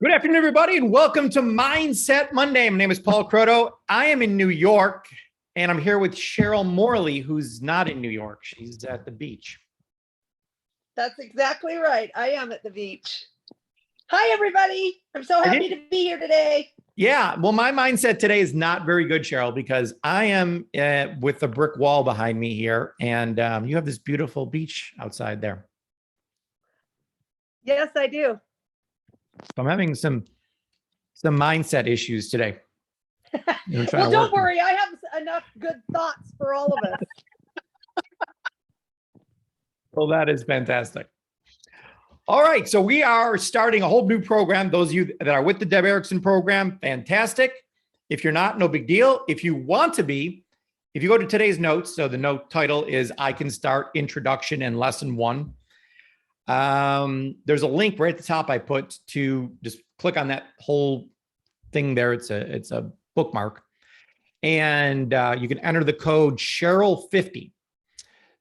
Good afternoon, everybody, and welcome to Mindset Monday. My name is Paul Croto. I am in New York, and I'm here with Cheryl Morley, who's not in New York. She's at the beach. That's exactly right. I am at the beach. Hi, everybody. I'm so happy to be here today. Yeah, well, my mindset today is not very good, Cheryl, because I am with the brick wall behind me here, and you have this beautiful beach outside there. Yes, I do. So I'm having some mindset issues today. Well, don't worry. I have enough good thoughts for all of us. Well, that is fantastic. All right, so we are starting a whole new program. Those of you that are with the Deb Erickson program, fantastic. If you're not, no big deal. If you want to be, if you go to today's notes, so the note title is I Can Start Introduction and Lesson 1. There's a link right at the top I put to just click on that whole thing there. It's a bookmark. And you can enter the code Cheryl50.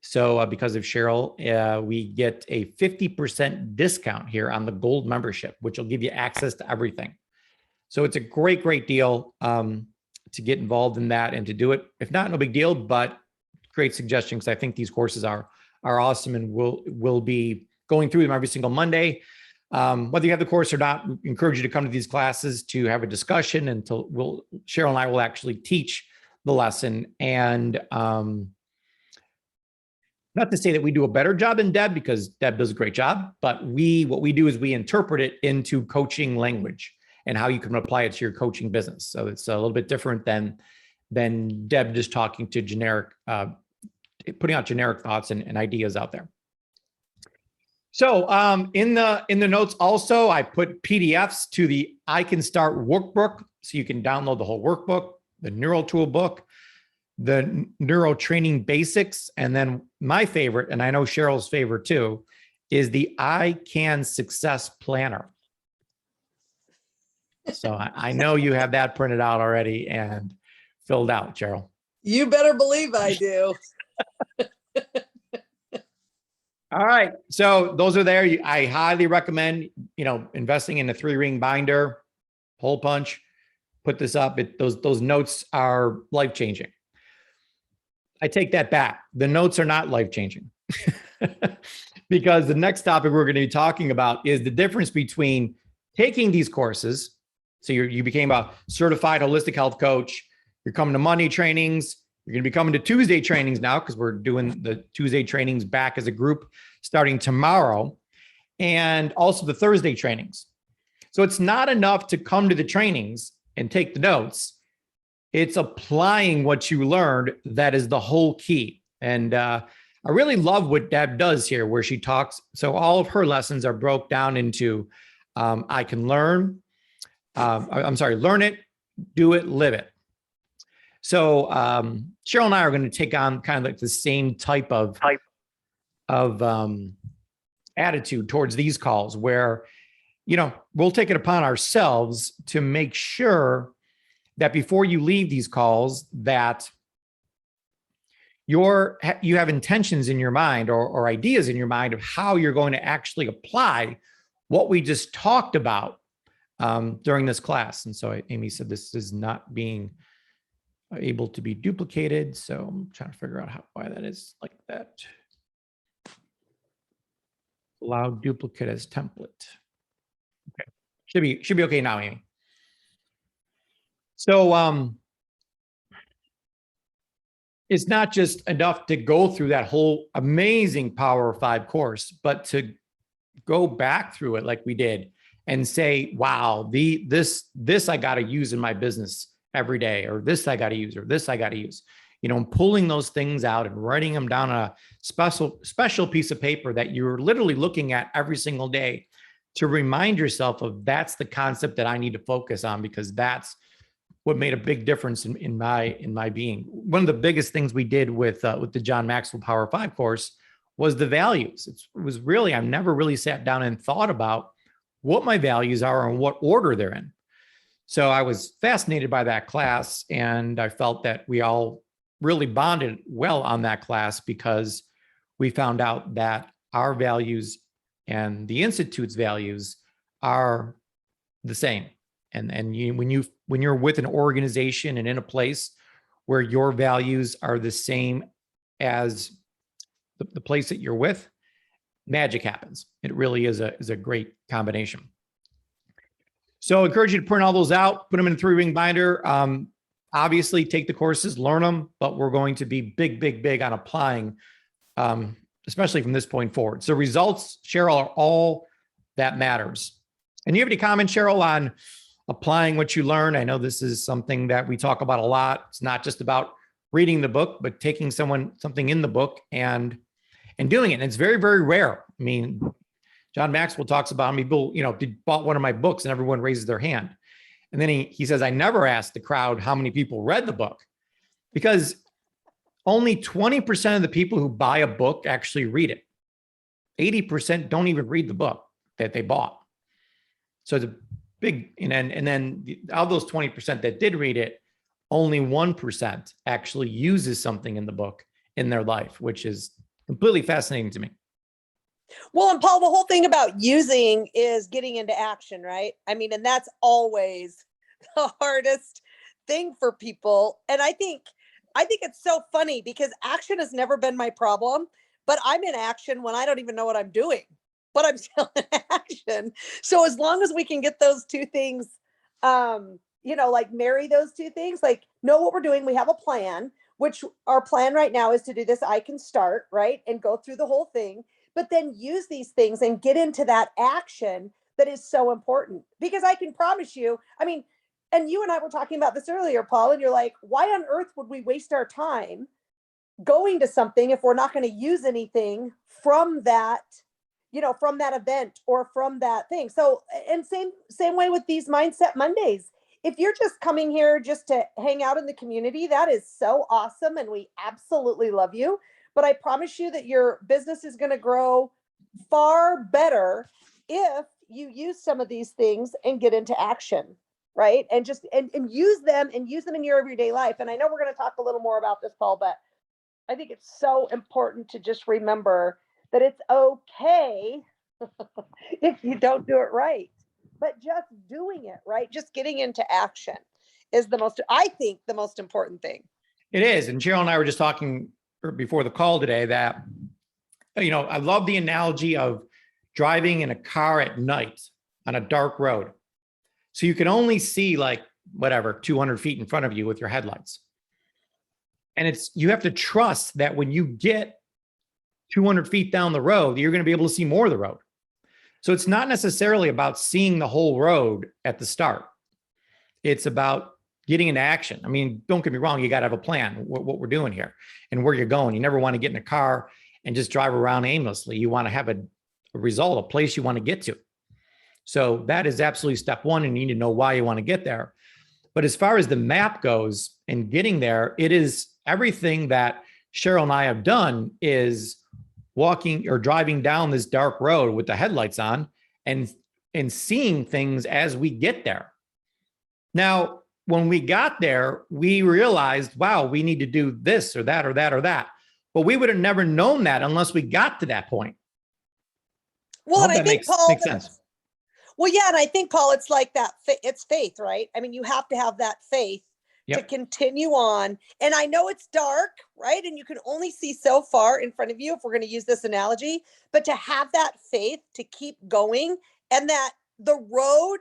So because of Cheryl, we get a 50% discount here on the gold membership, which will give you access to everything. So it's a great, great deal to get involved in that and to do it. If not, no big deal, but great suggestion because I think these courses are awesome and we'll be going through them every single Monday. Whether you have the course or not, we encourage you to come to these classes to have a discussion and Cheryl and I will actually teach the lesson. And not to say that we do a better job than Deb, because Deb does a great job, but what we do is we interpret it into coaching language and how you can apply it to your coaching business. So it's a little bit different than Deb just talking to generic, putting out generic thoughts and ideas out there. So in the notes also, I put PDFs to the I Can Start workbook, so you can download the whole workbook, the Neuro Tool book, the Neuro Training Basics, and then my favorite, and I know Cheryl's favorite too, is the I Can Success Planner. So I know you have that printed out already and filled out, Cheryl. You better believe I do. All right, so those are there. I highly recommend, investing in a 3-ring binder, hole punch, put this up. Those notes are life-changing. I take that back. The notes are not life-changing because the next topic we're going to be talking about is the difference between taking these courses. So you became a certified holistic health coach. You're coming to Monday trainings. You're going to be coming to Tuesday trainings now because we're doing the Tuesday trainings back as a group starting tomorrow, and also the Thursday trainings. So it's not enough to come to the trainings and take the notes. It's applying what you learned that is the whole key. And I really love what Deb does here, where she talks. So all of her lessons are broke down into I can learn. Learn it, do it, live it. So Cheryl and I are going to take on kind of like the same type of attitude towards these calls, where we'll take it upon ourselves to make sure that before you leave these calls, that you have intentions in your mind or ideas in your mind of how you're going to actually apply what we just talked about during this class. And so Amy said this is not being able to be duplicated. So I'm trying to figure out why that is like that. Allow duplicate as template. Okay, should be okay now, Amy. So it's not just enough to go through that whole amazing Power 5 course, but to go back through it like we did and say, wow, this I got to use in my business every day, or this I got to use, or this I got to use, and pulling those things out and writing them down on a special piece of paper that you're literally looking at every single day to remind yourself of that's the concept that I need to focus on, because that's what made a big difference in my being. One of the biggest things we did with the John Maxwell Power 5 course was the values. It was really, I've never really sat down and thought about what my values are and what order they're in. So I was fascinated by that class, and I felt that we all really bonded well on that class because we found out that our values and the Institute's values are the same. And when you're with an organization and in a place where your values are the same as the place that you're with, magic happens. It really is a great combination. So I encourage you to print all those out, put them in a 3-ring binder. Obviously take the courses, learn them, but we're going to be big on applying, especially from this point forward. So results, Cheryl, are all that matters. And you have any comments, Cheryl, on applying what you learn? I know this is something that we talk about a lot. It's not just about reading the book, but taking something in the book and doing it. And it's very, very rare. I mean, John Maxwell talks about how many people, bought one of my books and everyone raises their hand. And then he says, I never asked the crowd how many people read the book, because only 20% of the people who buy a book actually read it. 80% don't even read the book that they bought. So it's a big, and then of those 20% that did read it, only 1% actually uses something in the book in their life, which is completely fascinating to me. Well, and Paul, the whole thing about using is getting into action, right? I mean, and that's always the hardest thing for people. And I think it's so funny because action has never been my problem, but I'm in action when I don't even know what I'm doing, but I'm still in action. So as long as we can get those two things, like marry those two things, like know what we're doing. We have a plan, which our plan right now is to do this. I can start, right, and go through the whole thing, but then use these things and get into that action that is so important. Because I can promise you, I mean, and you and I were talking about this earlier, Paul, and you're like, why on earth would we waste our time going to something if we're not going to use anything from that, from that event or from that thing? So, and same way with these Mindset Mondays. If you're just coming here just to hang out in the community, that is so awesome. And we absolutely love you. But I promise you that your business is going to grow far better if you use some of these things and get into action, right? And just and use them in your everyday life. And I know we're going to talk a little more about this, Paul, but I think it's so important to just remember that it's okay if you don't do it right, but just doing it right, just getting into action is the most important thing. It is. And Cheryl and I were just talking before the call today that, I love the analogy of driving in a car at night on a dark road. So you can only see 200 feet in front of you with your headlights. And you have to trust that when you get 200 feet down the road, you're going to be able to see more of the road. So it's not necessarily about seeing the whole road at the start. It's about getting into action. I mean, don't get me wrong. You got to have a plan, what we're doing here and where you're going. You never want to get in a car and just drive around aimlessly. You want to have a result, a place you want to get to. So that is absolutely step one, and you need to know why you want to get there. But as far as the map goes and getting there, it is everything that Cheryl and I have done is walking or driving down this dark road with the headlights on and seeing things as we get there. Now, when we got there, we realized, wow, we need to do this or that or that or that. But we would have never known that unless we got to that point. Well, and I think, Paul, makes sense. Well, yeah, and I think, Paul, it's like that. It's faith, right? I mean, you have to have that faith to continue on. And I know it's dark, right? And you can only see so far in front of you if we're going to use this analogy, but to have that faith to keep going and that the road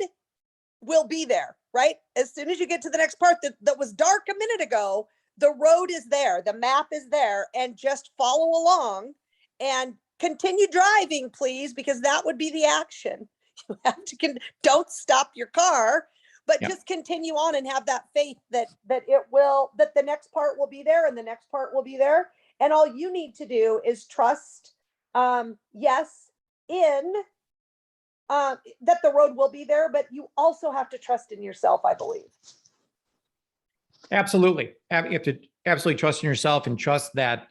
will be there, right? As soon as you get to the next part that was dark a minute ago, the road is there, the map is there, and just follow along and continue driving, please, because that would be the action. You have to don't stop your car, but just continue on and have that faith that the next part will be there and the next part will be there. And all you need to do is trust, in that the road will be there, but you also have to trust in yourself, I believe. Absolutely. You have to absolutely trust in yourself and trust that,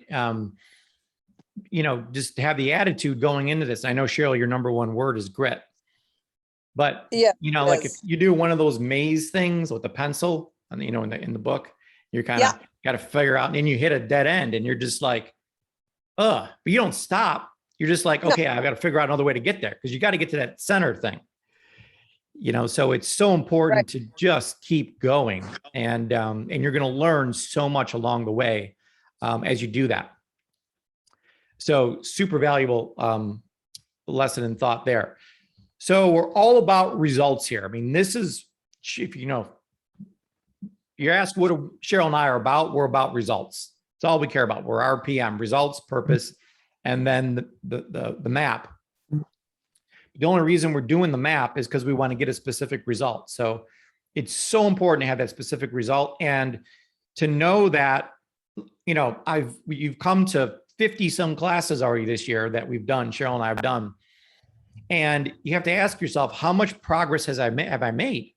just have the attitude going into this. I know, Cheryl, your number one word is grit. But, if you do one of those maze things with a pencil, and in the book, you're kind of got to figure out, and you hit a dead end and you're just like, but you don't stop. You're just like, okay, I've got to figure out another way to get there because you got to get to that center thing. So it's so important to just keep going, and you're going to learn so much along the way as you do that. So super valuable lesson and thought there. So we're all about results here. I mean, this is, if you're asked what Cheryl and I are about, we're about results. It's all we care about. We're RPM, results, purpose, and then the map. The only reason we're doing the map is because we want to get a specific result. So it's so important to have that specific result, and to know that, you've come to 50 some classes already this year that we've done, Cheryl and I have done. And you have to ask yourself, how much progress have I made?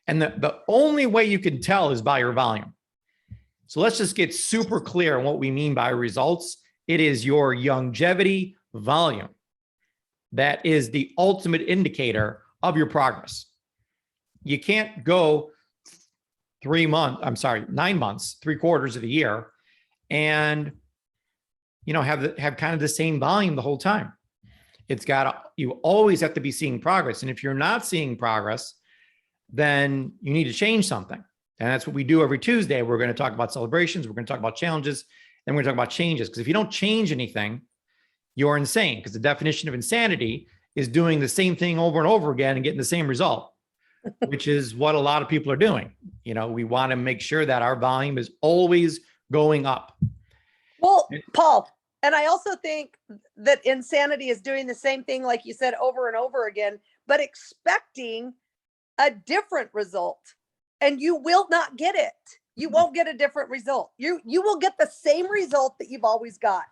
And the only way you can tell is by your volume. So let's just get super clear on what we mean by results. It is your longevity volume. That is the ultimate indicator of your progress. You can't go 9 months, 3/4 of the year, and have kind of the same volume the whole time. You always have to be seeing progress. And if you're not seeing progress, then you need to change something. And that's what we do every Tuesday. We're going to talk about celebrations. We're going to talk about challenges. And we're going to talk about changes. Because if you don't change anything, you're insane. Because the definition of insanity is doing the same thing over and over again and getting the same result, which is what a lot of people are doing. We want to make sure that our volume is always going up. Well, Paul, and I also think that insanity is doing the same thing, like you said, over and over again, but expecting a different result, and you will not get it. You won't get a different result. You will get the same result that you've always got.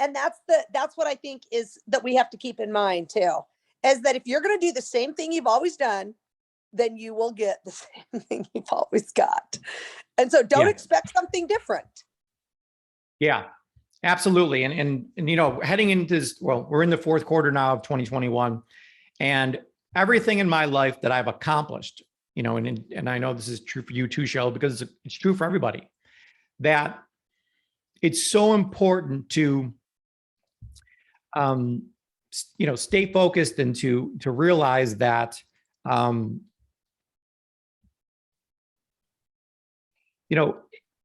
And that's what I think is that we have to keep in mind too, is that if you're going to do the same thing you've always done, then you will get the same thing you've always got. And so don't expect something different. Yeah, absolutely. And heading into this, we're in the fourth quarter now of 2021, and everything in my life that I've accomplished, and I know this is true for you too, Cheryl, because it's true for everybody, that it's so important to stay focused and to realize that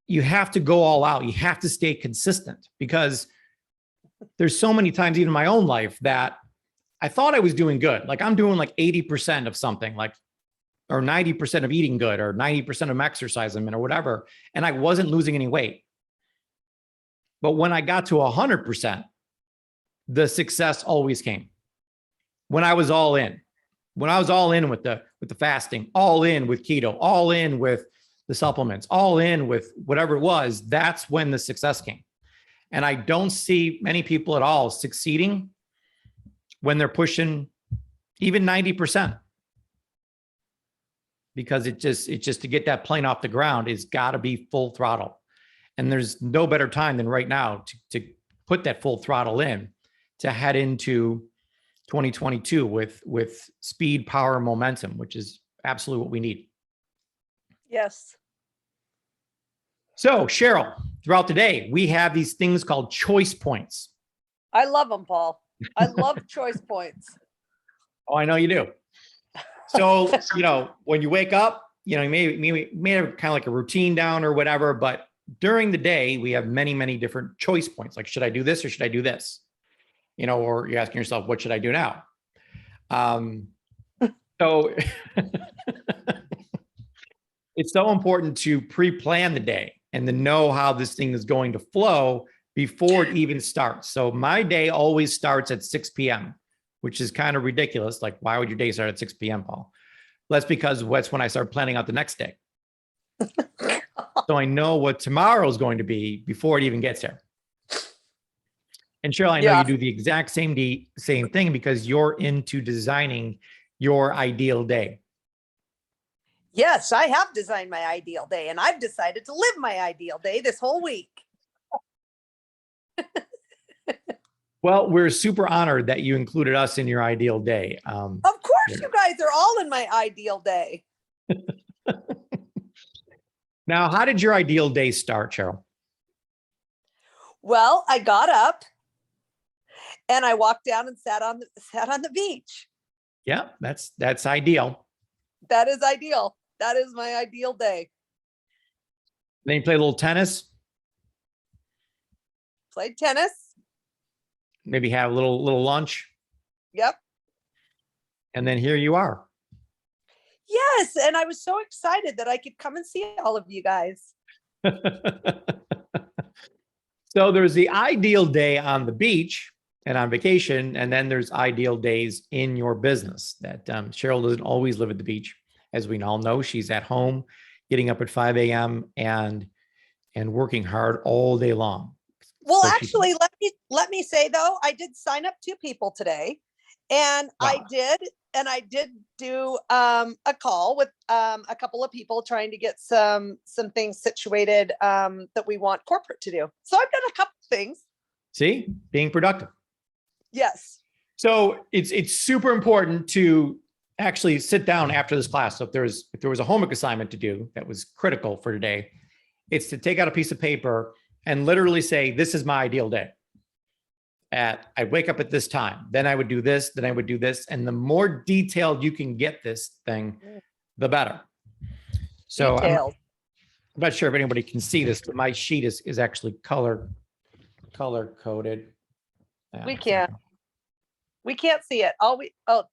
you have to go all out. You have to stay consistent, because there's so many times, even in my own life, that I thought I was doing good. Like I'm doing like 80% of something, or 90% of eating good, or 90% of exercising, or whatever. And I wasn't losing any weight. But when I got to 100%, the success always came. When I was all in, with the fasting, all in with keto, all in with the supplements, all in with whatever it was, that's when the success came. And I don't see many people at all succeeding when they're pushing even 90%. Because it just to get that plane off the ground is got to be full throttle. And there's no better time than right now to put that full throttle in, to head into 2022 with speed, power, momentum, which is absolutely what we need. Yes. So Cheryl, throughout the day, we have these things called choice points. I love them, Paul. I love choice points. Oh, I know you do. So, when you wake up, you may have kind of like a routine down or whatever, but during the day, we have many, many different choice points. Like, should I do this or should I do this? Or you're asking yourself, what should I do now? So it's so important to pre-plan the day and to know how this thing is going to flow before it even starts. So my day always starts at 6 p.m., which is kind of ridiculous. Like, why would your day start at 6 p.m., Paul? That's because that's when I start planning out the next day. So I know what tomorrow is going to be before it even gets there. And Cheryl, I know you do the exact same thing, because you're into designing your ideal day. Yes, I have designed my ideal day, and I've decided to live my ideal day this whole week. Well, we're super honored that you included us in your ideal day. Of course, you guys are all in my ideal day. Now, how did your ideal day start, Cheryl? Well, I got up and I walked down and sat on the beach. Yeah, that's ideal. That is ideal. That is my ideal day. Then you play a little tennis, Played tennis. maybe have a little lunch, Yep. and then here you are. Yes. And I was so excited that I could come and see all of you guys. So there's the ideal day on the beach and on vacation, and then there's ideal days in your business that Cheryl doesn't always live at the beach. As we all know, she's at home, getting up at 5 a.m. and working hard all day long. Well, So actually, let me say though, I did sign up 2 people today, and Wow. I did do a call with a couple of people trying to get some things situated that we want corporate to do. So I've done a couple things. See, being productive. Yes. So it's super important to actually sit down after this class. So if there was a homework assignment to do that was critical for today, it's to take out a piece of paper and literally say, this is my ideal day. I wake up at this time, then I would do this, then I would do this. And the more detailed you can get this thing, the better. So I'm not sure if anybody can see this, but my sheet is actually color coded. We can't see it. Oh, God.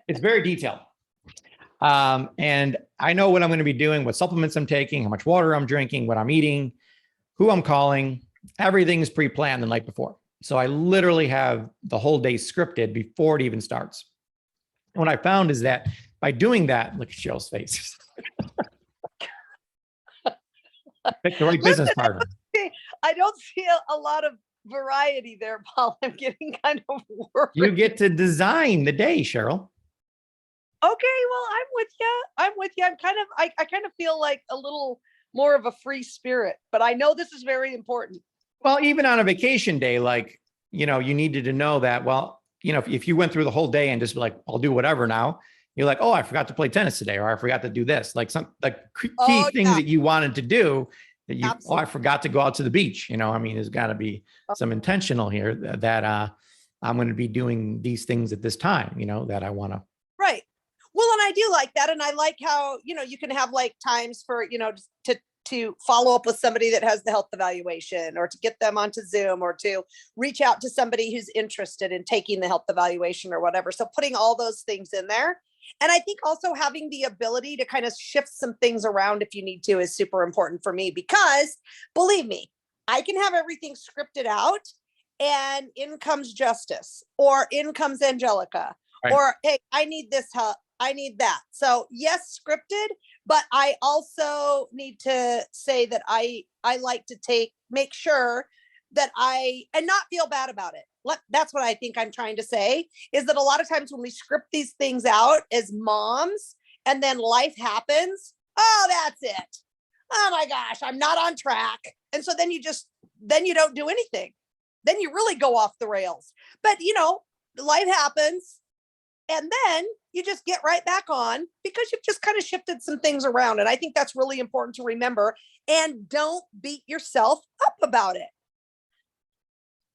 It's very detailed. And I know what I'm going to be doing, what supplements I'm taking, how much water I'm drinking, what I'm eating, who I'm calling. Everything's pre-planned the night before. So I literally have the whole day scripted before it even starts. And what I found is that by doing that, look at Cheryl's face. Pick the right business partner. I don't see a lot of variety there, Paul. I'm getting kind of worried. You get to design the day, Cheryl. Okay, well, I'm with you. I kind of feel like a little more of a free spirit, but I know this is very important. Well, even on a vacation day, like, you needed to know that, well, if you went through the whole day and just be like, I'll do whatever now, you're like, oh, I forgot to play tennis today, or I forgot to do this, like some like key things that you wanted to do that you, I forgot to go out to the beach. There's got to be some intentional here that I'm going to be doing these things at this time, that I want to. Right. Well, and I do like that. And I like how, you can have like times for, to follow up with somebody that has the health evaluation, or to get them onto Zoom, or to reach out to somebody who's interested in taking the health evaluation or whatever. So putting all those things in there. And I think also having the ability to kind of shift some things around if you need to is super important for me, because believe me, I can have everything scripted out and in comes Justice, or in comes Angelica, right, or, hey, I need this help, I need that. So yes, scripted, but I also need to say that I like to make sure that and not feel bad about it. That's what I think I'm trying to say, is that a lot of times when we script these things out as moms and then life happens, oh, that's it. Oh my gosh, I'm not on track. And so then you don't do anything. Then you really go off the rails. But life happens, and then you just get right back on because you've just kind of shifted some things around. And I think that's really important to remember, and don't beat yourself up about it.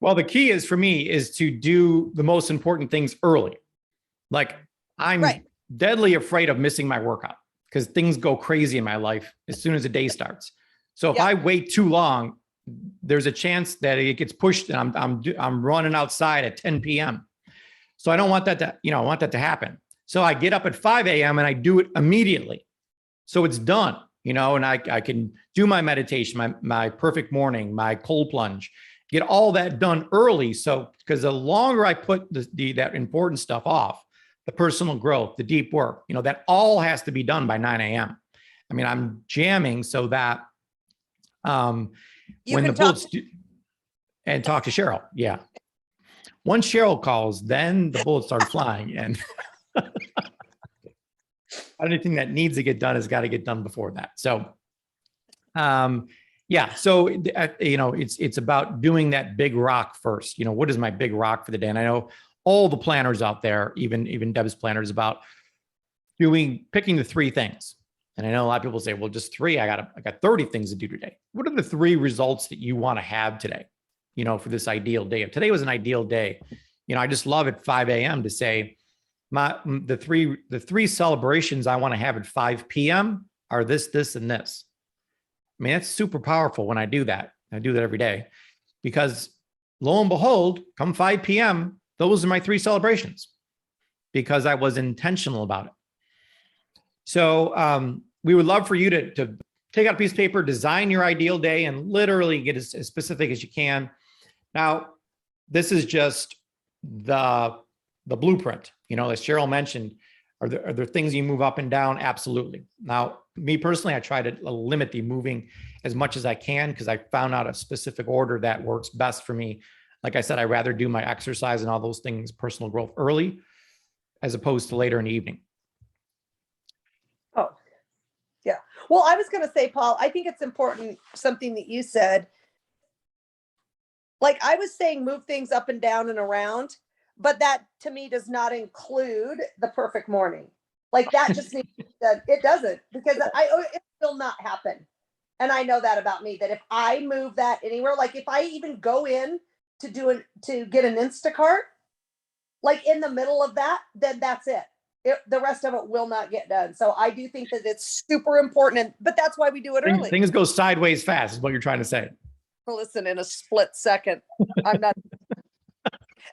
Well, the key is for me is to do the most important things early. Like I'm deadly afraid of missing my workout because things go crazy in my life as soon as the day starts. So if I wait too long, there's a chance that it gets pushed and I'm running outside at 10 p.m. So I don't want that to happen. So I get up at 5 a.m. and I do it immediately. So it's done, and I can do my meditation, my perfect morning, my cold plunge, get all that done early. So, because the longer I put that important stuff off, the personal growth, the deep work, that all has to be done by 9 a.m. I'm jamming so that when the bullets and talk to Cheryl. Yeah. Once Cheryl calls, then the bullets start flying, and anything that needs to get done has got to get done before that. So, so it's about doing that big rock first. What is my big rock for the day? And I know all the planners out there, even Deb's planners, about picking the 3 things. And I know a lot of people say, well, just 3. I got 30 things to do today. What are the 3 results that you want to have today? For this ideal day. If today was an ideal day, I just love at 5 a.m. to say, the three celebrations I want to have at 5 p.m. are this, and this. I mean, that's super powerful when I do that. I do that every day because lo and behold, come 5 p.m., those are my 3 celebrations because I was intentional about it. So we would love for you to take out a piece of paper, design your ideal day, and literally get as specific as you can. Now, this is just the blueprint. As Cheryl mentioned, are there things you move up and down? Absolutely. Now, me personally, I try to limit the moving as much as I can because I found out a specific order that works best for me. Like I said, I'd rather do my exercise and all those things, personal growth, early as opposed to later in the evening. Oh, yeah. Well, I was going to say, Paul, I think it's important, something that you said. Like I was saying, move things up and down and around, but that to me does not include the perfect morning. Like that just needs to, it doesn't, because it will not happen. And I know that about me, that if I move that anywhere, like if I even go in to get an Instacart, like in the middle of that, then that's it. The rest of it will not get done. So I do think that it's super important, but that's why we do it early. Things go sideways fast is what you're trying to say. Listen, in a split second, I'm not.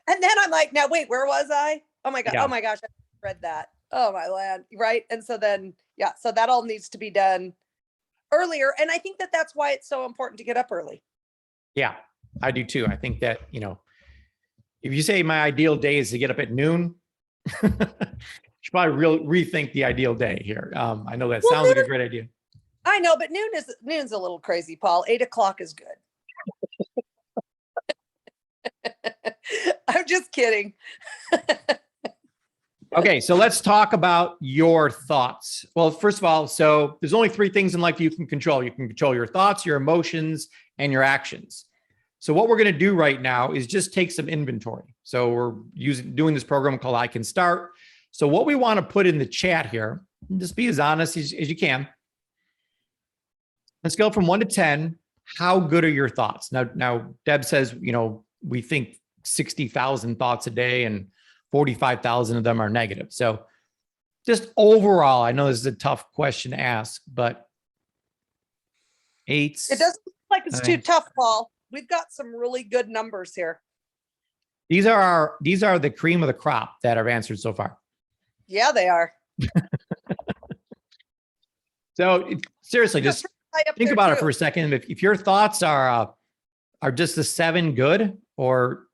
And then I'm like, now wait, where was I? Oh my God. Yeah. Oh my gosh. I read that. Oh my land. Right. And so then, yeah, so that all needs to be done earlier. And I think that that's why it's so important to get up early. Yeah, I do too. I think that, if you say my ideal day is to get up at noon, you should probably rethink the ideal day here. I know that sounds like a great idea. I know, but noon's a little crazy, Paul. 8 o'clock is good. I'm just kidding. Okay, so let's talk about your thoughts. Well, first of all, so there's only 3 things in life you can control. You can control your thoughts, your emotions, and your actions. So what we're going to do right now is just take some inventory. So we're doing this program called I Can Start. So what we want to put in the chat here, just be as honest as you can. Let's go from 1 to 10. How good are your thoughts? Now Deb says, we think 60,000 thoughts a day and 45,000 of them are negative. So just overall, I know this is a tough question to ask, but 8. It doesn't look like it's too tough, Paul. We've got some really good numbers here. These are the cream of the crop that I've answered so far. Yeah, they are. So seriously, just think about it for a second. If your thoughts are just a 7 good, or,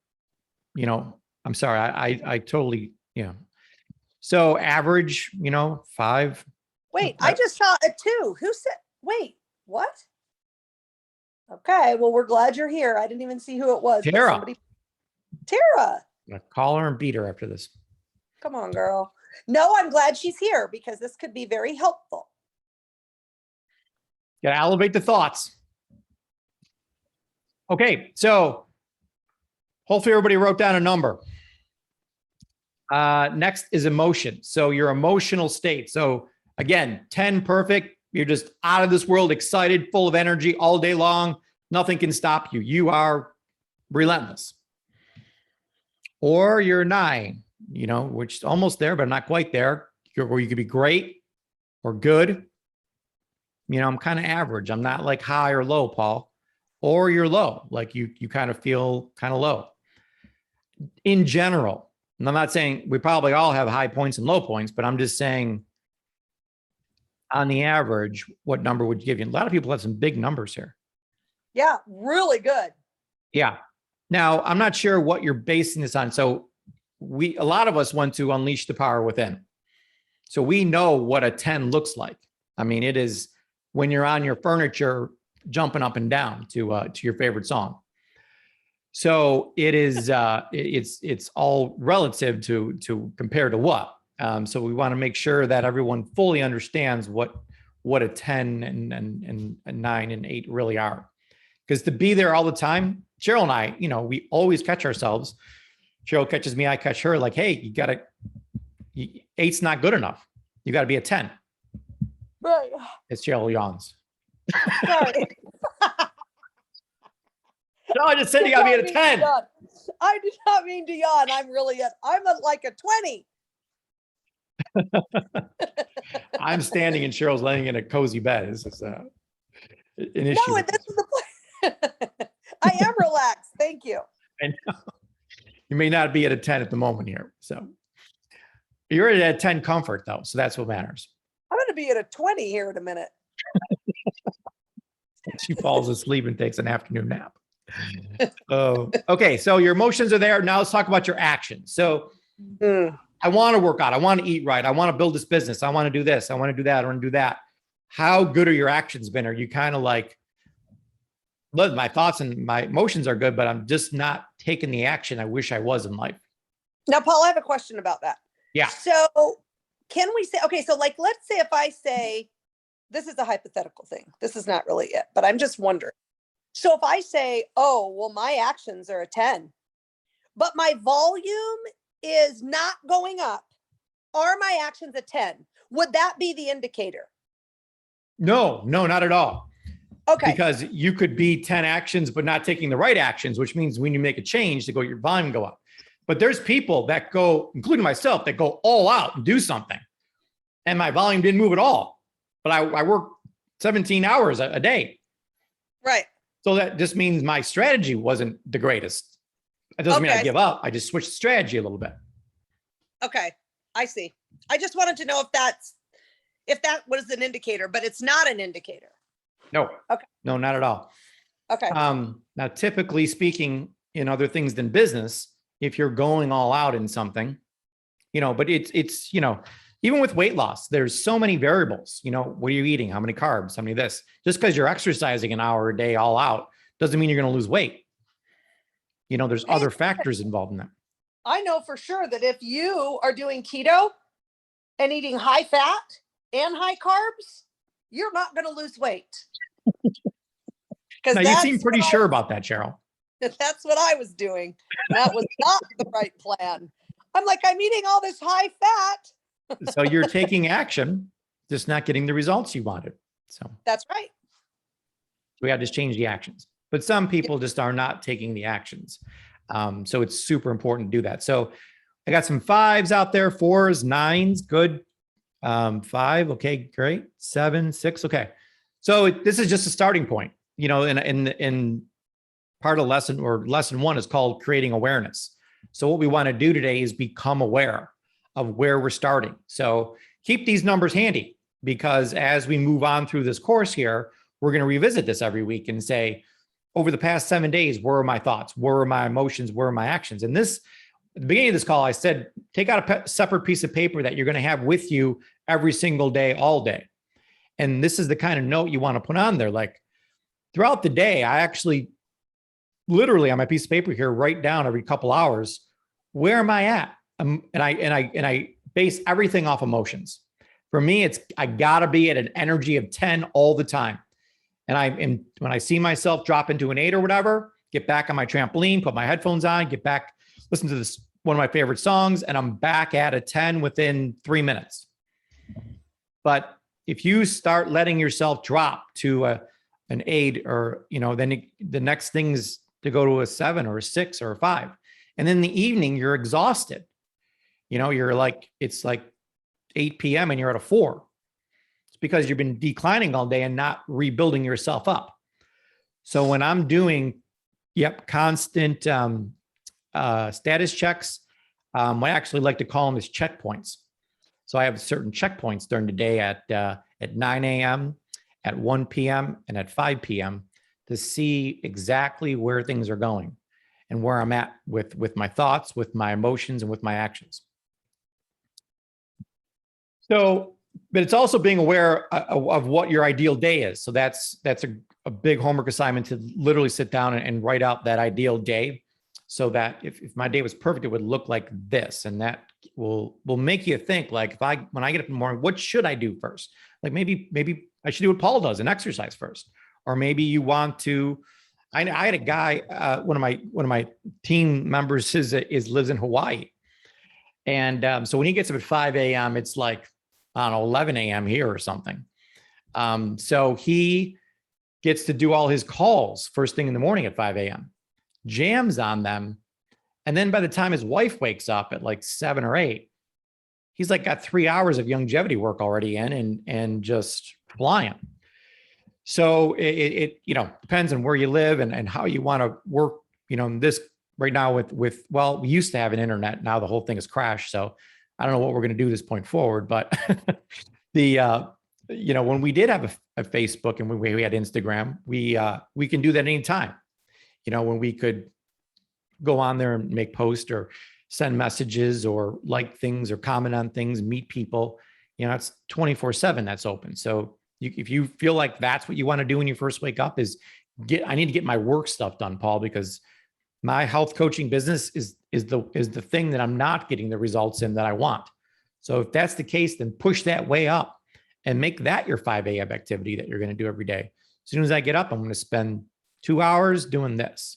I'm sorry, I totally, so average, 5. Wait, I just saw a 2. Who said, wait, what? Okay, well, we're glad you're here. I didn't even see who it was. Tara. Tara. I'm going to call her and beat her after this. Come on, girl. No, I'm glad she's here because this could be very helpful. Got to elevate the thoughts. Okay, so hopefully everybody wrote down a number. Next is emotion. So your emotional state. So again, 10 perfect. You're just out of this world, excited, full of energy all day long. Nothing can stop you. You are relentless. Or you're 9, which is almost there, but not quite there. Or you could be great or good. I'm kind of average. I'm not like high or low, Paul. Or you're low, like you kind of feel kind of low. In general, and I'm not saying we probably all have high points and low points, but I'm just saying on the average, what number would you give you? A lot of people have some big numbers here. Yeah, really good. Yeah. Now, I'm not sure what you're basing this on. So a lot of us want to unleash the power within. So we know what a 10 looks like. I mean, it is when you're on your furniture, jumping up and down to your favorite song. So it is, it's all relative to compare to what. So we want to make sure that everyone fully understands what a 10 and 9 and 8 really are. Because to be there all the time, Cheryl and I, we always catch ourselves. Cheryl catches me, I catch her, like, hey, 8's not good enough. You got to be a 10. Right. It's Cheryl yawns. Sorry. No, I just said you got to be at a 10. I did not mean to yawn. I'm like a 20. I'm standing and Cheryl's laying in a cozy bed. This is an issue. No, and this is the point. I am relaxed. Thank you. I know. You may not be at a 10 at the moment here. So you're at a 10 comfort though. So that's what matters. I'm going to be at a 20 here in a minute. She falls asleep and takes an afternoon nap. Okay. So your emotions are there. Now let's talk about your actions. So I want to work out. I want to eat right. I want to build this business. I want to do this. I want to do that. I want to do that. How good are your actions been? Are you kind of like, look, my thoughts and my emotions are good, but I'm just not taking the action I wish I was in life? Now, Paul, I have a question about that. Yeah. So can we say, okay, so like, let's say if I say, this is a hypothetical thing. This is not really it, but I'm just wondering. So if I say, oh, well, my actions are a 10, but my volume is not going up, are my actions a 10? Would that be the indicator? No, not at all. Okay. Because you could be 10 actions, but not taking the right actions, which means when you make a change to go, your volume go up. But there's people that go, including myself, that go all out and do something. And my volume didn't move at all. But I work 17 hours a day. Right. So that just means my strategy wasn't the greatest. It doesn't mean I give up. I just switched strategy a little bit. Okay. I see. I just wanted to know if that was an indicator, but it's not an indicator. No. Okay. No, not at all. Okay. Now, typically speaking, in other things than business, if you're going all out in something, but it's even with weight loss, there's so many variables. What are you eating? How many carbs? How many this? Just because you're exercising an hour a day all out doesn't mean you're going to lose weight. There's other factors involved in that. I know for sure that if you are doing keto and eating high fat and high carbs, you're not going to lose weight. Now, you seem pretty sure about that, Cheryl. That's what I was doing. That was not the right plan. I'm like, I'm eating all this high fat. So you're taking action, just not getting the results you wanted. So that's right. We have to change the actions, but some people just are not taking the actions. So it's super important to do that. So I got some 5s out there, 4s, 9s, good. 5, okay, great. 7, 6, okay. So this is just a starting point. In part of lesson 1 is called creating awareness. So what we want to do today is become aware of where we're starting. So keep these numbers handy, because as we move on through this course here, we're going to revisit this every week and say, over the past 7 days, where are my thoughts? Where are my emotions? Where are my actions? And this, at the beginning of this call, I said, take out a separate piece of paper that you're going to have with you every single day, all day. And this is the kind of note you want to put on there. Like throughout the day, I actually literally on my piece of paper here, write down every couple hours, where am I at? And I base everything off emotions. For me, I gotta be at an energy of 10 all the time. And when I see myself drop into an 8 or whatever, get back on my trampoline, put my headphones on, get back, listen to this, one of my favorite songs, and I'm back at a 10 within 3 minutes. But if you start letting yourself drop to an 8 or, then the next thing is to go to a 7 or a 6 or a 5. And then in the evening, you're exhausted. You're like, it's like 8 p.m. and you're at a 4. It's because you've been declining all day and not rebuilding yourself up. So when I'm doing, constant status checks, I actually like to call them as checkpoints. So I have certain checkpoints during the day at 9 a.m., at 1 p.m., and at 5 p.m. to see exactly where things are going and where I'm at with my thoughts, with my emotions, and with my actions. So, but it's also being aware of what your ideal day is. So that's a big homework assignment, to literally sit down and write out that ideal day, so that if my day was perfect, it would look like this. And that will make you think, like, when I get up in the morning, what should I do first? Like maybe I should do what Paul does and exercise first. Or maybe you want to, I had a guy, one of my team members lives in Hawaii. And so when he gets up at 5 a.m., it's like, I don't know, 11 a.m. here or something. So he gets to do all his calls first thing in the morning at 5 a.m., jams on them. And then by the time his wife wakes up at like 7 or 8, he's like got 3 hours of longevity work already in and just flying. So it depends on where you live and how you want to work. This right now with well, we used to have an internet. Now the whole thing has crashed. So I don't know what we're going to do this point forward, but when we did have a Facebook and we had Instagram, we can do that anytime. When we could go on there and make posts or send messages or like things or comment on things, meet people, it's 24/7 that's open. So if you feel like that's what you want to do when you first wake up I need to get my work stuff done, Paul, because my health coaching business is the thing that I'm not getting the results in that I want. So if that's the case, then push that way up and make that your 5 a.m. activity that you're going to do every day. As soon as I get up, I'm going to spend 2 hours doing this.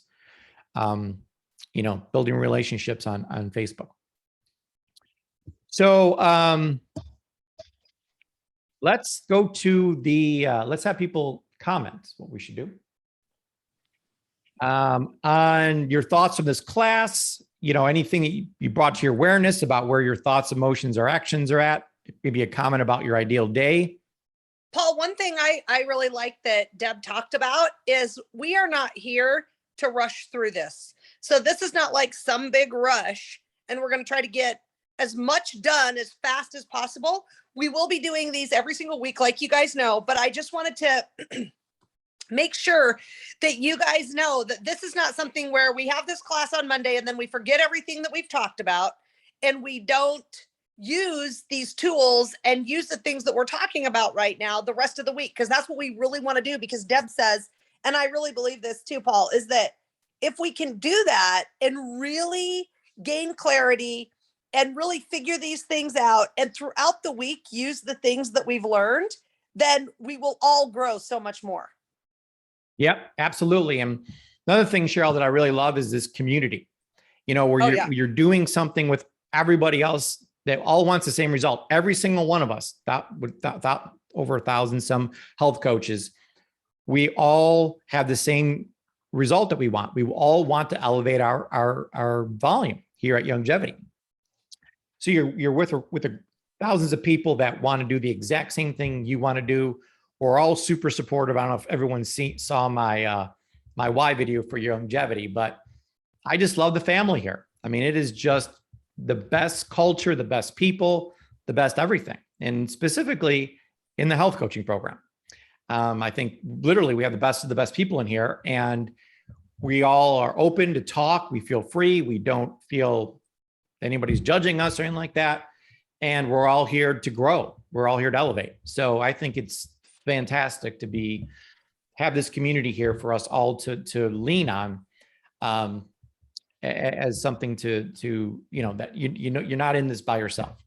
Building relationships on Facebook. So let's go to let's have people comment what we should do. On your thoughts of this class, anything that you brought to your awareness about where your thoughts, emotions, or actions are at, maybe a comment about your ideal day. Paul, one thing I really like that Deb talked about is we are not here to rush through this. So this is not like some big rush and we're going to try to get as much done as fast as possible. We will be doing these every single week, like you guys know, but I just wanted to make sure that you guys know that this is not something where we have this class on Monday and then we forget everything that we've talked about and we don't use these tools and use the things that we're talking about right now the rest of the week, because that's what we really want to do. Because Deb says, and I really believe this too, Paul, is that if we can do that and really gain clarity and really figure these things out and throughout the week use the things that we've learned, then we will all grow so much more. Yep, absolutely. And another thing, Cheryl, that I really love is this community, where you're doing something with everybody else that all wants the same result. Every single one of us, over 1,000 some health coaches, we all have the same result that we want. We all want to elevate our volume here at Longevity. So you're with the thousands of people that want to do the exact same thing you want to do. We're all super supportive. I don't know if everyone saw my my why video for Longevity, but I just love the family here. I mean, it is just the best culture, the best people, the best everything, and specifically in the health coaching program. I think literally we have the best of the best people in here, and we all are open to talk. We feel free. We don't feel anybody's judging us or anything like that. And we're all here to grow. We're all here to elevate. So I think it's fantastic to have this community here for us all to lean on as something to that you're not in this by yourself.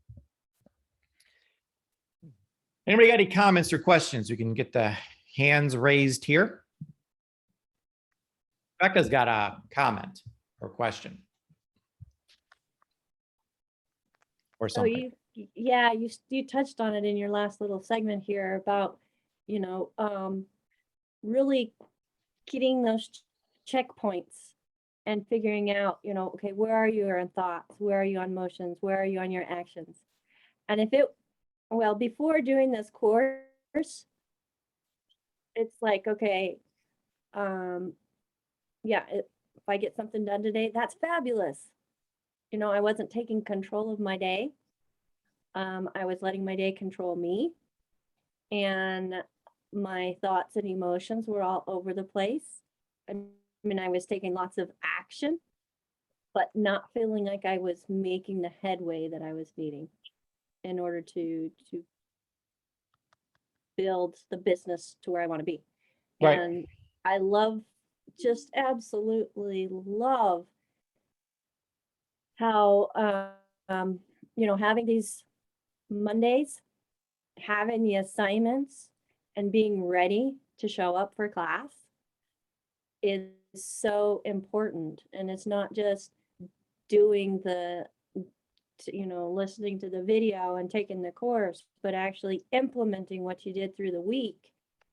Anybody got any comments or questions? We can get the hands raised here. Becca's got a comment or question or something. So you touched on it in your last little segment here about, really getting those checkpoints and figuring out, okay, where are you on thoughts? Where are you on emotions? Where are you on your actions? And before doing this course, it's like, okay, if I get something done today, that's fabulous. I wasn't taking control of my day. I was letting my day control me, and my thoughts and emotions were all over the place. I was taking lots of action, but not feeling like I was making the headway that I was needing in order to build the business to where I want to be. Right. And I just absolutely love how, having these Mondays, having the assignments and being ready to show up for class is so important. And it's not just doing listening to the video and taking the course, but actually implementing what you did through the week.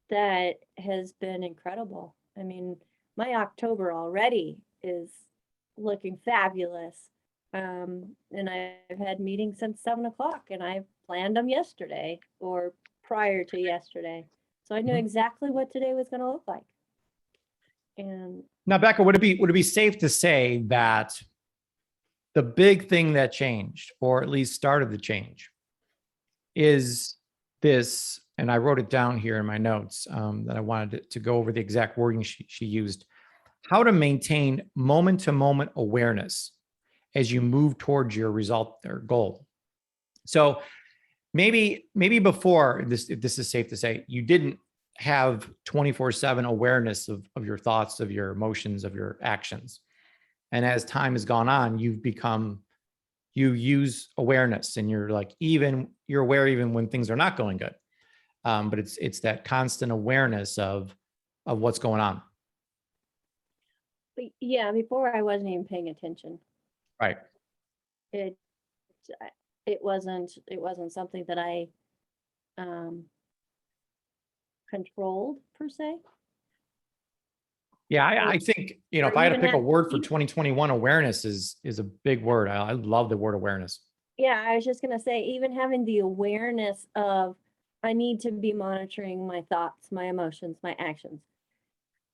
That has been incredible. My October already is looking fabulous. And I've had meetings since 7 o'clock, and I planned them yesterday or prior to yesterday. So I knew Mhm. exactly what today was going to look like. And Now, Becca, would it be safe to say that the big thing that changed, or at least started the change, is this, and I wrote it down here in my notes that I wanted to go over the exact wording she used, how to maintain moment-to-moment awareness as you move towards your result or goal. So maybe before this, if this is safe to say, you didn't have 24/7 awareness of your thoughts, of your emotions, of your actions. And as time has gone on, you use awareness, and you're aware even when things are not going good. But it's that constant awareness of what's going on. but yeah, before I wasn't even paying attention. Right. It it wasn't something that I controlled per se. Yeah, I think, or if I had to even pick a had- word for even- 2021, awareness is a big word. I love the word awareness. Yeah, I was just gonna say, even having the awareness of I need to be monitoring my thoughts, my emotions, my actions.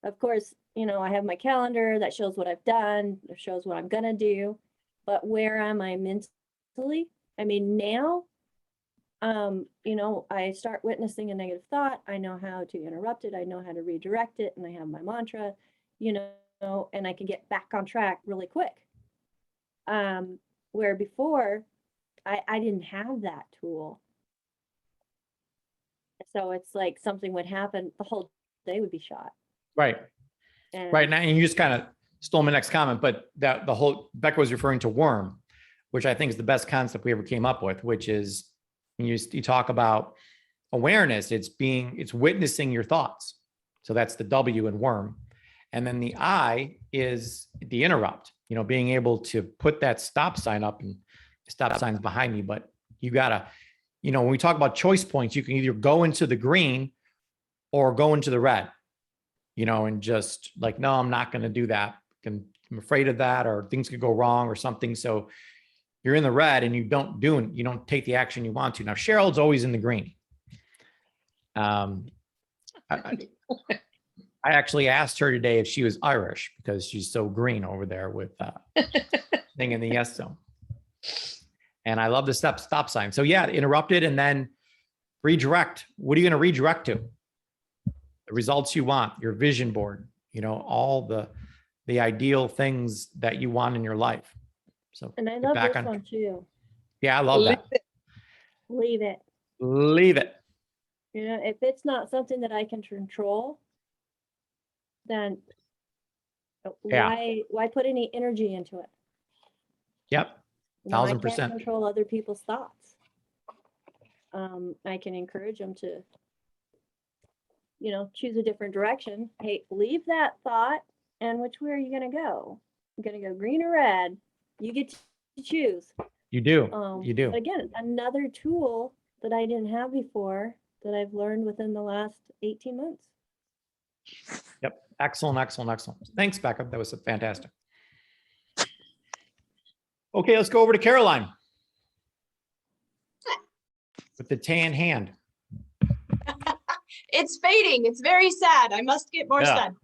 Of course, I have my calendar that shows what I've done, it shows what I'm gonna do, but where am I mentally? I mean, now, I start witnessing a negative thought, I know how to interrupt it, I know how to redirect it, and I have my mantra, and I can get back on track really quick. Where before, I didn't have that tool. So it's like something would happen, the whole day would be shot. Right. And Right. Now, and you just kind of stole my next comment, but that the whole Becca was referring to worm, which I think is the best concept we ever came up with, which is when you talk about awareness, it's witnessing your thoughts. So that's the W in worm. And then the I is the interrupt, being able to put that stop sign up, and stop signs behind me. But you gotta, when we talk about choice points, you can either go into the green or go into the red, and just like, no, I'm not going to do that. I'm afraid of that, or things could go wrong or something. So you're in the red and you don't take the action you want to. Now, Cheryl's always in the green. I actually asked her today if she was Irish, because she's so green over there with thing in the yes zone. And I love the stop sign. So yeah, interrupted and then redirect. What are you going to redirect to? The results you want, your vision board, all the ideal things that you want in your life. So I get love back this on. one too. Yeah, I love that. Leave it. Leave it. If it's not something that I can control, then Yeah. why put any energy into it? Yep. I can't 1000%. control other people's thoughts. I can encourage them to, choose a different direction. Hey, leave that thought, and which way are you gonna go? You're gonna go green or red? You get to choose. You do. You do. But again, another tool that I didn't have before that I've learned within the last 18 months. Yep. Excellent, excellent, excellent. Thanks, Becca. That was fantastic. Okay, let's go over to Caroline with the tan hand. It's fading. It's very sad. I must get more Yeah. sun.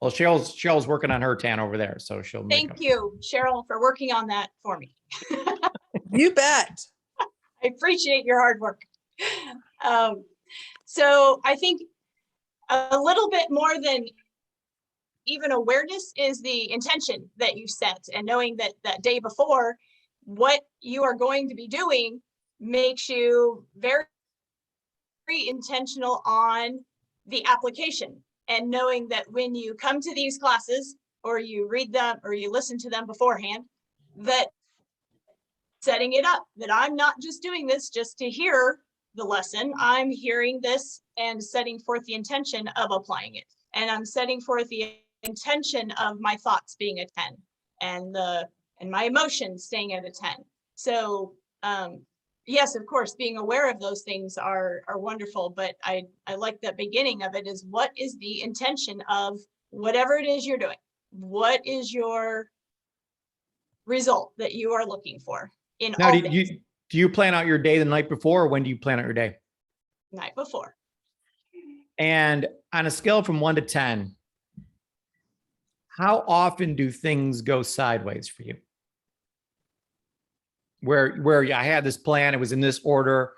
Well, Cheryl's working on her tan over there, so she'll make Thank you, Cheryl, for working on that for me. You bet. I appreciate your hard work. So I think a little bit more than even awareness is the intention that you set, and knowing that that day before what you are going to be doing makes you very intentional on the application, and knowing that when you come to these classes or you read them or you listen to them beforehand, that setting it up, that I'm not just doing this just to hear the lesson, I'm hearing this and setting forth the intention of applying it. And I'm setting forth the intention of my thoughts being a 10 and my emotions staying at a 10. So yes, of course, being aware of those things are wonderful, but I like the beginning of it is, what is the intention of whatever it is you're doing? What is your result that you are looking for in Now, all do things. you plan out your day the night before, or when do you plan out your day? Night before. And on a scale from 1 to 10, how often do things go sideways for you? Where I had this plan, it was in this order,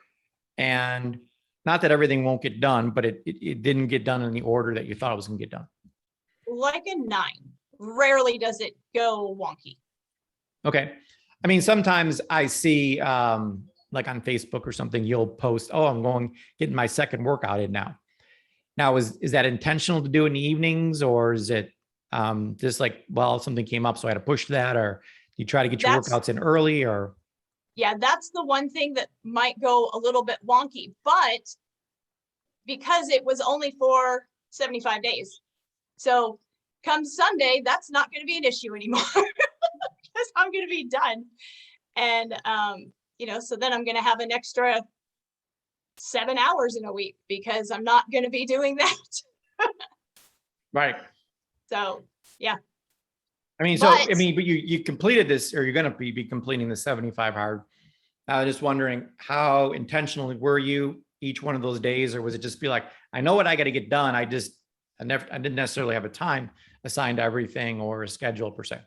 and not that everything won't get done, but it didn't get done in the order that you thought it was going to get done. Like a 9. Rarely does it go wonky. Okay. I mean, sometimes I see, like on Facebook or something, you'll post, oh, I'm getting my second workout in now. Now, is that intentional to do in the evenings, or is it just like, well, something came up, so I had to push that, or you try to get your workouts in early, or? Yeah, that's the one thing that might go a little bit wonky, but because it was only for 75 days. So come Sunday, that's not going to be an issue anymore because I'm going to be done. And, so then I'm going to have an extra 7 hours in a week because I'm not going to be doing that. Right. So, yeah. I mean, but you completed this, or you're going to be completing the 75 hard. I was just wondering, how intentionally were you each one of those days, or was it just be like, I know what I got to get done. I didn't necessarily have a time assigned to everything or a schedule per se.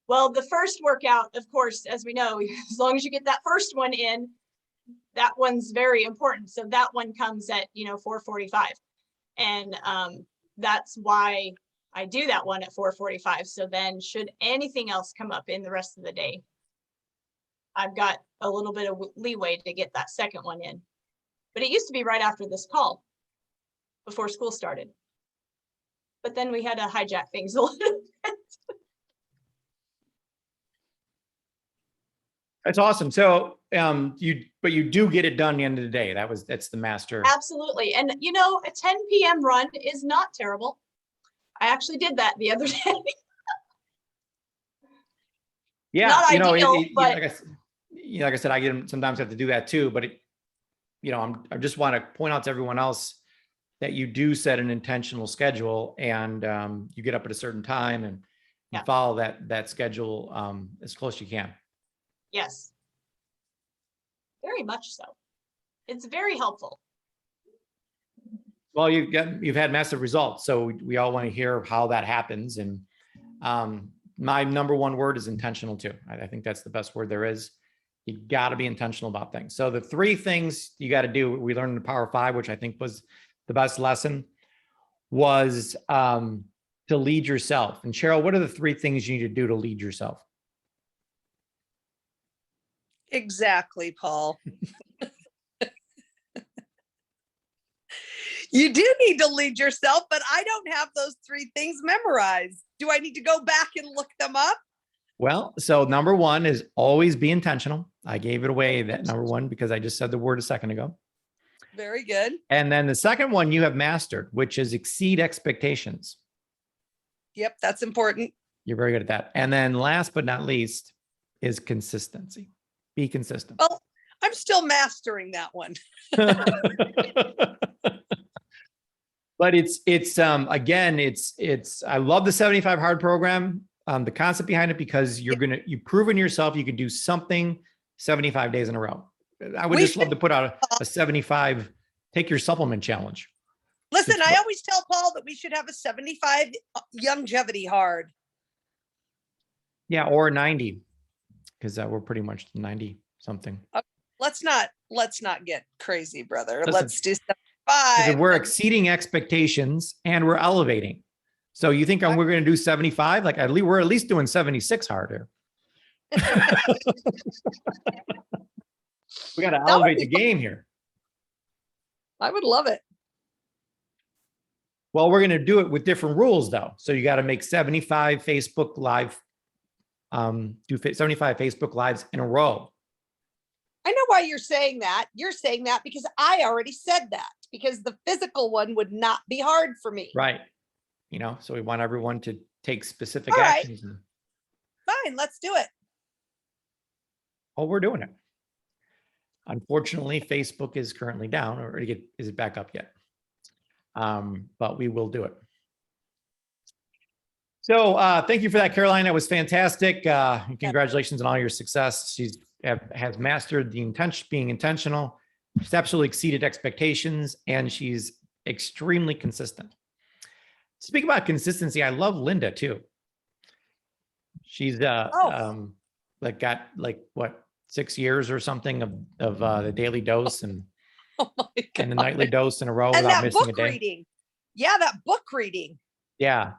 Well, the first workout, of course, as we know, as long as you get that first one in, that one's very important. So that one comes at, 4:45. And that's why I do that one at 4:45. So then should anything else come up in the rest of the day, I've got a little bit of leeway to get that second one in. But it used to be right after this call, before school started. But then we had to hijack things a little bit. That's awesome. So you do get it done at the end of the day. That's the master. Absolutely. And a 10 p.m. run is not terrible. I actually did that the other day. Yeah. Not ideal, but like I said, I sometimes have to do that too, but I just want to point out to everyone else that you do set an intentional schedule, and you get up at a certain time and you follow that schedule as close as you can. Yes. Very much so. It's very helpful. Well, you've had massive results, so we all want to hear how that happens. And my number one word is intentional too. I think that's the best word there is. You got to be intentional about things. So the 3 things you got to do, we learned in the Power 5, which I think was the best lesson, was to lead yourself. And Cheryl, what are the 3 things you need to do to lead yourself? Exactly, Paul. You do need to lead yourself, but I don't have those 3 things memorized. Do I need to go back and look them up? Well, so number 1 is always be intentional. I gave it away, that number 1, because I just said the word a second ago. Very good. And then the second one you have mastered, which is exceed expectations. Yep, that's important. You're very good at that. And then last but not least is consistency. Be consistent. Well, I'm still mastering that one. But it's I love the 75 hard program, the concept behind it, because you've proven yourself you can do something 75 days in a row. I would just love to put out a 75, take your supplement challenge. Listen, I always tell Paul that we should have a 75 longevity hard. Yeah, or 90, because we're pretty much 90 something. Let's not get crazy, brother. Listen, let's do 75. We're exceeding expectations and we're elevating. So you think we're going to do 75? Like we're at least doing 76 harder. We got to elevate the game here. I would love it. Well, we're going to do it with different rules though. So you got to make 75 Facebook Live, do 75 Facebook Lives in a row. I know why you're saying that. You're saying that because I already said that, because the physical one would not be hard for me. Right. So we want everyone to take specific All right. actions. Fine, let's do it. Oh, we're doing it. Unfortunately, Facebook is currently down, or is it back up yet? But we will do it. So thank you for that, Caroline. That was fantastic. And congratulations on all your success. She's has mastered the being intentional. She's absolutely exceeded expectations, and she's extremely consistent. Speak about consistency. I love Linda too. She's like got like what 6 years or something of the daily dose and Oh my and the God. nightly dose in a row And without that missing a book day. reading. Yeah, that book reading. Yeah.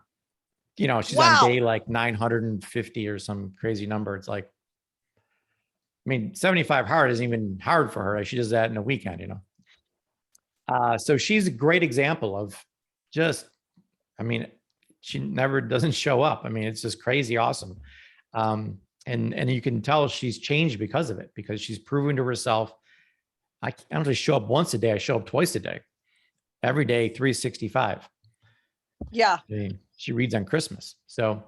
You know, she's Wow. on day like 950 or some crazy number. It's like, I mean, 75 hard isn't even hard for her. She does that in a weekend, you know? So she's a great example of just, I mean, she never doesn't show up. I mean, it's just crazy awesome. And you can tell she's changed because of it, because she's proven to herself, I don't just show up once a day. I show up twice a day, every day, 365. Yeah. I mean, she reads on Christmas. So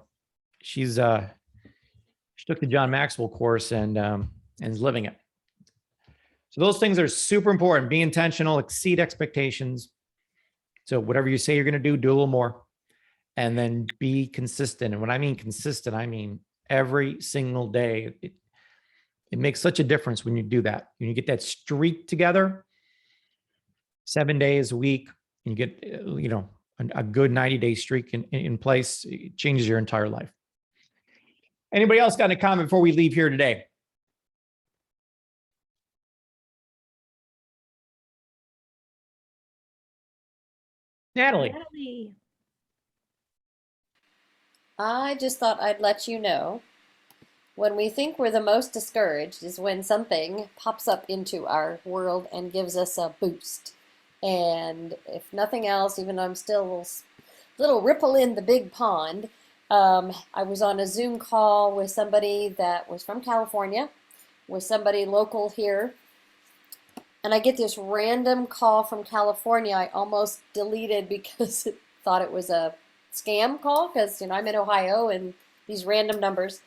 she took the John Maxwell course and is living it. So those things are super important. Be intentional, exceed expectations. So whatever you say you're going to do a little more, and then be consistent. And when I mean consistent, I mean every single day. It makes such a difference when you do that. When you get that streak together, 7 days a week, and you get, you know, a good 90-day streak in place, it changes your entire life. Anybody else got a comment before we leave here today? Natalie. Natalie. I just thought I'd let you know when we think we're the most discouraged is when something pops up into our world and gives us a boost. And if nothing else, even though I'm still a little ripple in the big pond, I was on a Zoom call with somebody that was from California, with somebody local here, and I get this random call from California. I almost deleted because it thought it was a scam call, because, you know, I'm in Ohio and these random numbers,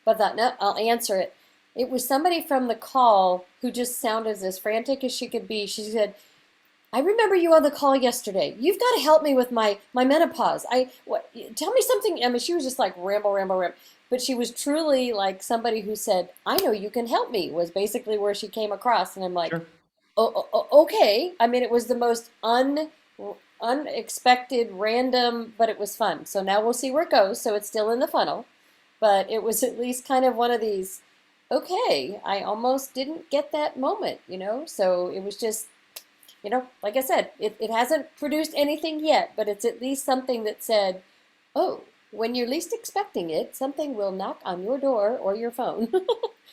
but I thought, no, I'll answer it. It was somebody from the call who just sounded as frantic as she could be. She said, I remember you on the call yesterday. You've got to help me with my menopause. Tell me something. I mean, she was just like ramble. But she was truly like somebody who said, I know you can help me, was basically where she came across. And I'm like, Sure. Okay. I mean, it was the most unexpected, random, but it was fun. So now we'll see where it goes. So it's still in the funnel. But it was at least kind of one of these, okay, I almost didn't get that moment, you know? So it was just, you know, like I said, it hasn't produced anything yet, but it's at least something that said, oh, when you're least expecting it, something will knock on your door or your phone.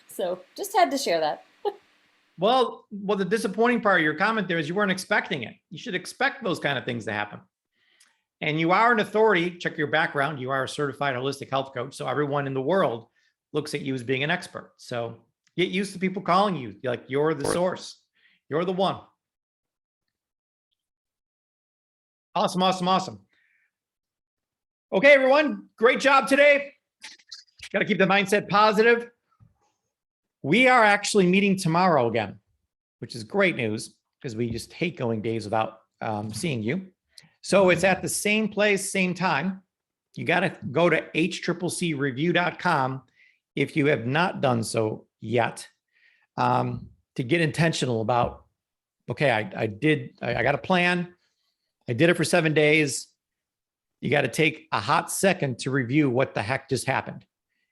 So just had to share that. Well, the disappointing part of your comment there is you weren't expecting it. You should expect those kind of things to happen. And you are an authority. Check your background. You are a certified holistic health coach. So everyone in the world looks at you as being an expert. So get used to people calling you like you're the source. You're the one. Awesome. Okay, everyone. Great job today. Got to keep the mindset positive. We are actually meeting tomorrow again, which is great news because we just hate going days without seeing you. So it's at the same place, same time. You got to go to hccreview.com if you have not done so yet, to get intentional about, okay, I got a plan. I did it for 7 days. You got to take a hot second to review what the heck just happened.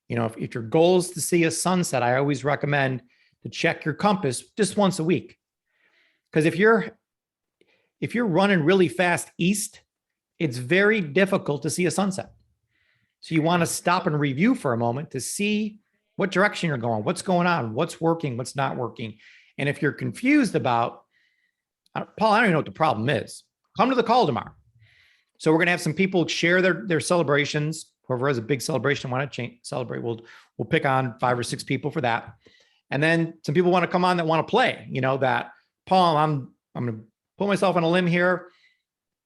You know, if your goal is to see a sunset, I always recommend to check your compass just once a week. Because if you're running really fast east, it's very difficult to see a sunset. So you want to stop and review for a moment to see what direction you're going, what's going on, what's working, what's not working. And if you're confused about, Paul, I don't even know what the problem is, come to the call tomorrow. So we're going to have some people share their celebrations. Whoever has a big celebration want to celebrate, we'll pick on 5 or 6 people for that. And then some people want to come on that want to play, you know, that, Paul, I'm going to put myself on a limb here.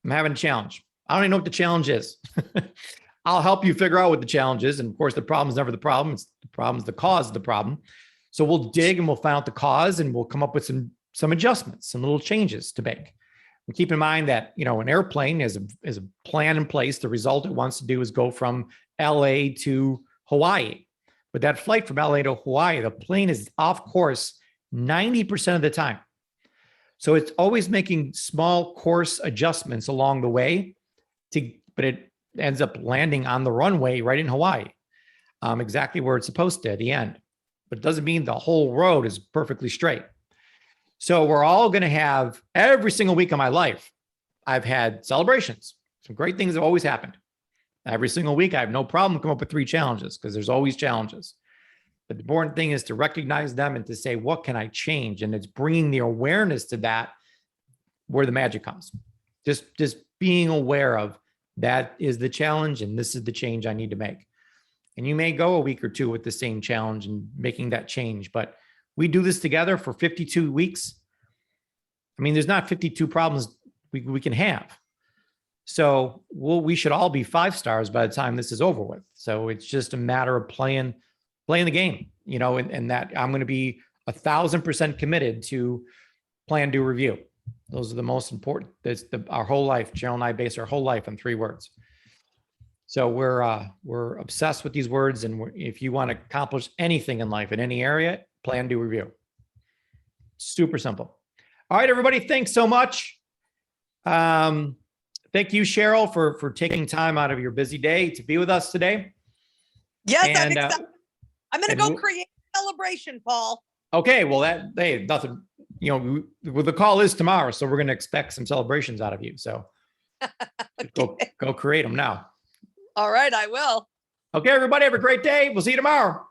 I'm having a challenge. I don't even know what the challenge is. I'll help you figure out what the challenge is. And of course, the problem is never the problem. It's the problem is the cause of the problem. So we'll dig and we'll find out the cause and we'll come up with some adjustments, some little changes to make. And keep in mind that, you know, an airplane is a plan in place. The result it wants to do is go from LA to Hawaii. But that flight from LA to Hawaii, the plane is off course 90% of the time. So it's always making small course adjustments along the way but it ends up landing on the runway right in Hawaii, exactly where it's supposed to at the end. But it doesn't mean the whole road is perfectly straight. So we're all going to have, every single week of my life, I've had celebrations. Some great things have always happened. Every single week, I have no problem coming up with 3 challenges because there's always challenges. But the important thing is to recognize them and to say, what can I change? And it's bringing the awareness to that where the magic comes. Just being aware of that is the challenge and this is the change I need to make. And you may go a week or 2 with the same challenge and making that change, but we do this together for 52 weeks. I mean, there's not 52 problems we can have. So we should all be 5 stars by the time this is over with. So it's just a matter of playing the game, you know, and that I'm going to be 1,000% committed to plan, do, review. Those are the most important. That's our whole life. Cheryl and I base our whole life on 3 words. So we're obsessed with these words. And if you want to accomplish anything in life in any area, plan, do, review. Super simple. All right, everybody. Thanks so much. Thank you, Cheryl, for taking time out of your busy day to be with us today. Yes, And, I'm excited. I'm going to go create a celebration, Paul. Okay, well, nothing, you know, well, the call is tomorrow, so we're going to expect some celebrations out of you. So Okay. go create them now. All right, I will. Okay, everybody, have a great day. We'll see you tomorrow.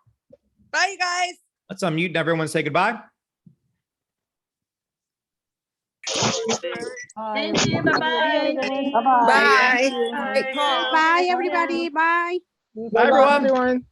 Bye, you guys. Let's unmute and everyone say goodbye. Thank you. Bye-bye. Bye. Bye. Hey, Paul. Bye, everybody. Bye. Bye, everyone.